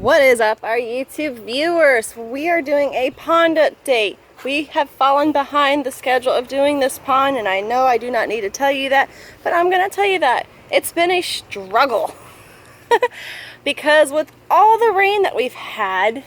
What is up, our YouTube viewers? We are doing a pond update. We have fallen behind the schedule of doing this pond, and I know I do not need to tell you that, but I'm going to tell you that it's been a struggle. Because with all the rain that we've had,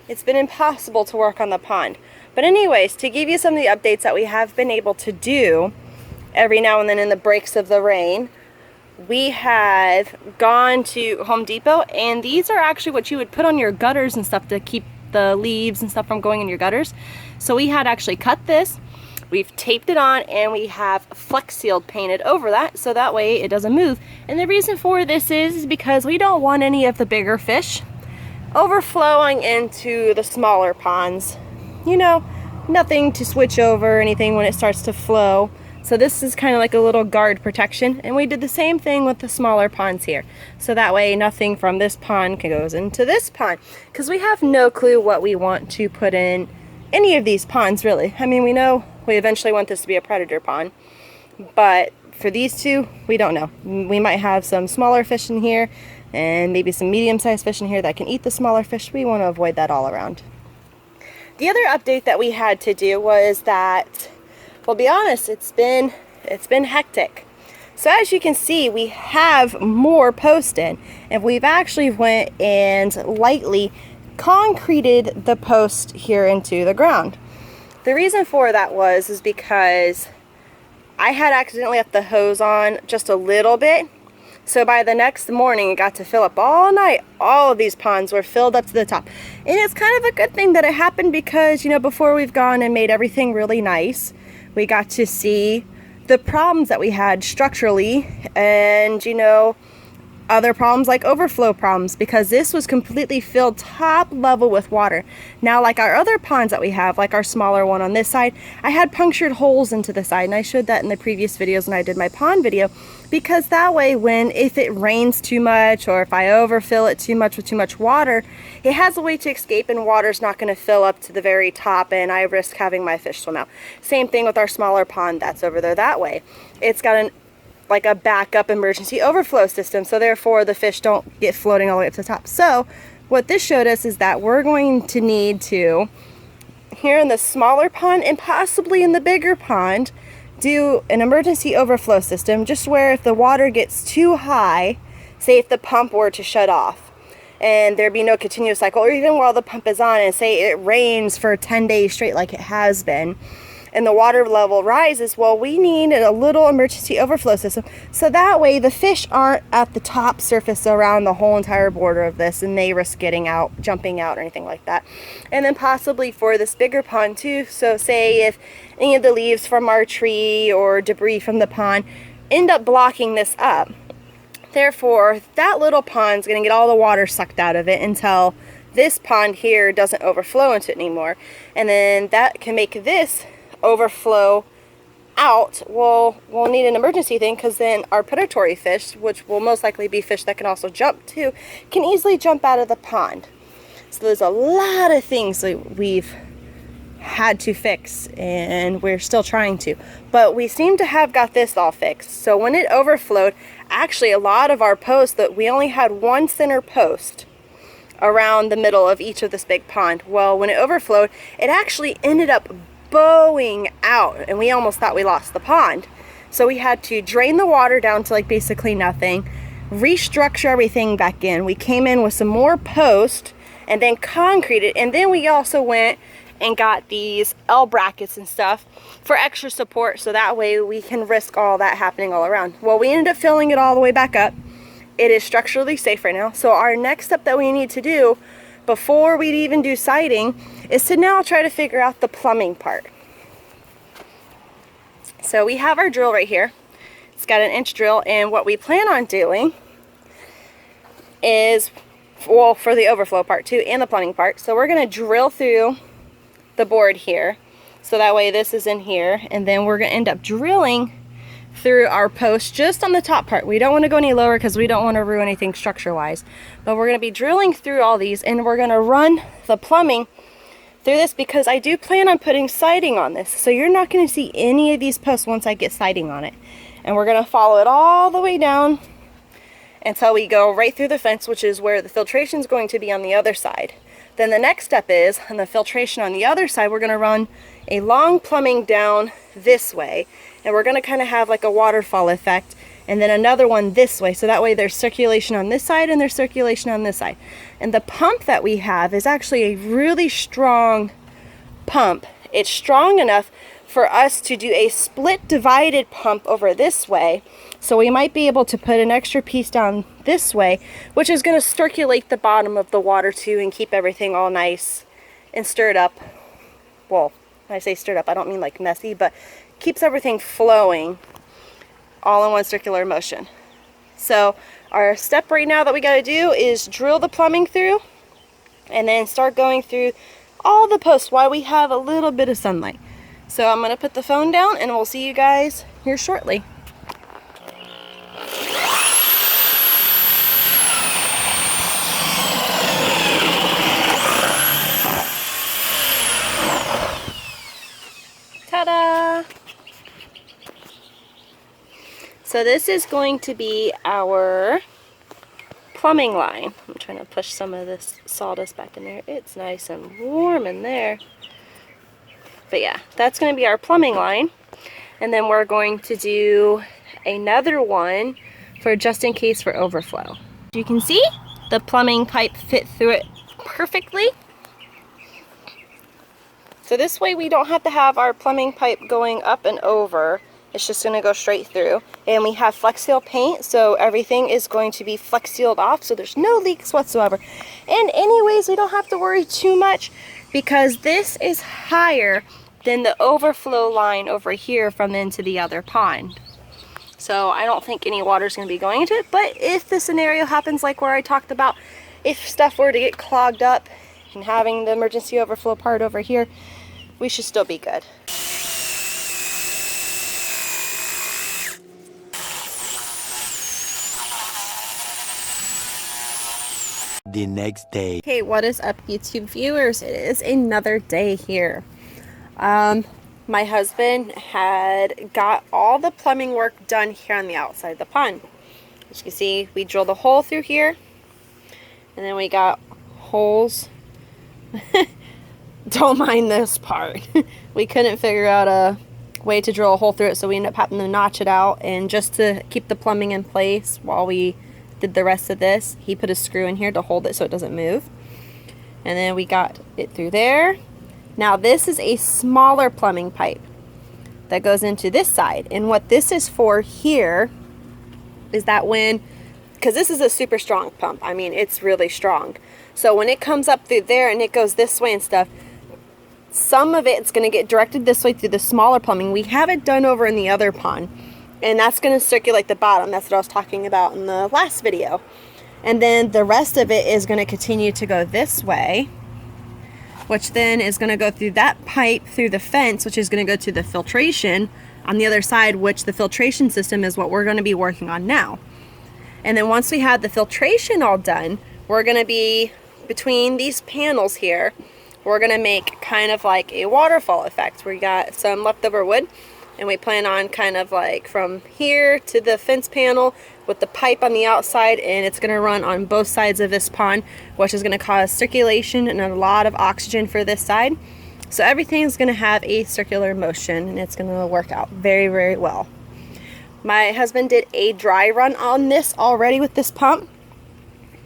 it's been impossible to work on the pond. But anyways, to give you some of the updates that we have been able to do every now and then in the breaks of the rain, we have gone to Home Depot, and these are actually what you would put on your gutters and stuff to keep the leaves and stuff from going in your gutters. So we had actually cut this, we've taped it on, and we have Flex Sealed painted over that so that way it doesn't move. And the reason for this is because we don't want any of the bigger fish overflowing into the smaller ponds. You know, nothing to switch over or anything when it starts to flow. So this is kind of like a little guard protection, and we did the same thing with the smaller ponds here. So that way nothing from this pond goes into this pond, because we have no clue what we want to put in any of these ponds really. I mean, we know we eventually want this to be a predator pond, but for these two, we don't know. We might have some smaller fish in here and maybe some medium-sized fish in here that can eat the smaller fish. We want to avoid that all around. The other update that we had to do was that, well, be honest, it's been hectic. So as you can see, we have more posts in, and we've actually went and lightly concreted the post here into the ground. The reason for that is because I had accidentally left the hose on just a little bit. So by the next morning, it got to fill up all night. All of these ponds were filled up to the top. And it's kind of a good thing that it happened because, you know, before we've gone and made everything really nice, we got to see the problems that we had structurally and, you know, other problems like overflow problems, because this was completely filled top level with water. Now, like our other ponds that we have, like our smaller one on this side, I had punctured holes into the side, and I showed that in the previous videos when I did my pond video, because that way if it rains too much or if I overfill it too much with too much water, it has a way to escape and water's not going to fill up to the very top and I risk having my fish swim out. Same thing with our smaller pond that's over there that way. It's got like a backup emergency overflow system, so therefore the fish don't get floating all the way up to the top. So what this showed us is that we're going to need to, here in the smaller pond and possibly in the bigger pond, do an emergency overflow system, just where if the water gets too high, say if the pump were to shut off and there be no continuous cycle, or even while the pump is on and say it rains for 10 days straight like it has been, and the water level rises, well, we need a little emergency overflow system, so that way the fish aren't at the top surface around the whole entire border of this and they risk getting out, jumping out, or anything like that. And then possibly for this bigger pond too, so say if any of the leaves from our tree or debris from the pond end up blocking this up, therefore that little pond's going to get all the water sucked out of it until this pond here doesn't overflow into it anymore, and then that can make this overflow out. We'll need an emergency thing, because then our predatory fish, which will most likely be fish that can also jump too, can easily jump out of the pond. So there's a lot of things that we've had to fix, and we're still trying to, but we seem to have got this all fixed. So when it overflowed, actually a lot of our posts, that we only had one center post around the middle of each of this big pond. Well, when it overflowed, it actually ended up bowing out, and we almost thought we lost the pond. So we had to drain the water down to like basically nothing, restructure everything back in. We came in with some more post and then concreted, and then we also went and got these L brackets and stuff for extra support, so that way we can risk all that happening all around. Well, we ended up filling it all the way back up. It is structurally safe right now. So our next step that we need to do before we even do siding is to now try to figure out the plumbing part. So we have our drill right here. It's got an inch drill, and what we plan on doing is, well, for the overflow part too and the plumbing part, so we're going to drill through the board here, so that way this is in here, and then we're going to end up drilling through our post just on the top part. We don't want to go any lower because we don't want to ruin anything structure wise, but we're going to be drilling through all these, and we're going to run the plumbing through this, because I do plan on putting siding on this, so you're not going to see any of these posts once I get siding on it. And we're going to follow it all the way down until we go right through the fence, which is where the filtration is going to be on the other side. Then the next step is, on the filtration on the other side, we're going to run a long plumbing down this way, and we're going to kind of have like a waterfall effect, and then another one this way, so that way there's circulation on this side and there's circulation on this side. And the pump that we have is actually a really strong pump. It's strong enough for us to do a split divided pump over this way, so we might be able to put an extra piece down this way, which is going to circulate the bottom of the water too and keep everything all nice and stirred up. Well, when I say stirred up, I don't mean like messy, but keeps everything flowing all in one circular motion. So our step right now that we got to do is drill the plumbing through and then start going through all the posts while we have a little bit of sunlight. So I'm going to put the phone down and we'll see you guys here shortly. Ta-da! So this is going to be our plumbing line. I'm trying to push some of this sawdust back in there. It's nice and warm in there. But yeah, that's going to be our plumbing line. And then we're going to do another one for just in case for overflow. You can see the plumbing pipe fit through it perfectly. So this way we don't have to have our plumbing pipe going up and over. It's just going to go straight through. And we have Flex Seal paint, so everything is going to be Flex Sealed off, so there's no leaks whatsoever. And anyways, we don't have to worry too much because this is higher than the overflow line over here from into the other pond. So I don't think any water is going to be going into it, but if the scenario happens like where I talked about, if stuff were to get clogged up and having the emergency overflow part over here, we should still be good. The next day. Hey, what is up, YouTube viewers? It is another day here. My husband had got all the plumbing work done here on the outside of the pond. As you can see, we drilled a hole through here, and then we got holes. Don't mind this part. We couldn't figure out a way to drill a hole through it, so we ended up having to notch it out, and just to keep the plumbing in place while we did the rest of this, he put a screw in here to hold it so it doesn't move. And then we got it through there. Now this is a smaller plumbing pipe that goes into this side, and what this is for here is that because this is a super strong pump, I mean it's really strong, so when it comes up through there and it goes this way and stuff, some of it's going to get directed this way through the smaller plumbing. We have it done over in the other pond, and that's going to circulate the bottom. That's what I was talking about in the last video. And then the rest of it is going to continue to go this way, which then is going to go through that pipe through the fence, which is going to go to the filtration on the other side, which the filtration system is what we're going to be working on now. And then once we have the filtration all done, we're going to be between these panels here, we're going to make kind of like a waterfall effect. We got some leftover wood, and we plan on kind of like from here to the fence panel with the pipe on the outside, and it's going to run on both sides of this pond, which is going to cause circulation and a lot of oxygen for this side. So everything is going to have a circular motion, and it's going to work out very, very well. My husband did a dry run on this already with this pump,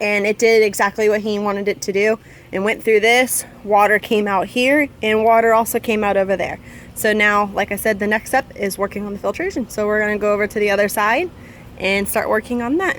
and it did exactly what he wanted it to do. And went through this, water came out here, and water also came out over there. So now, like I said, the next step is working on the filtration. So we're going to go over to the other side and start working on that.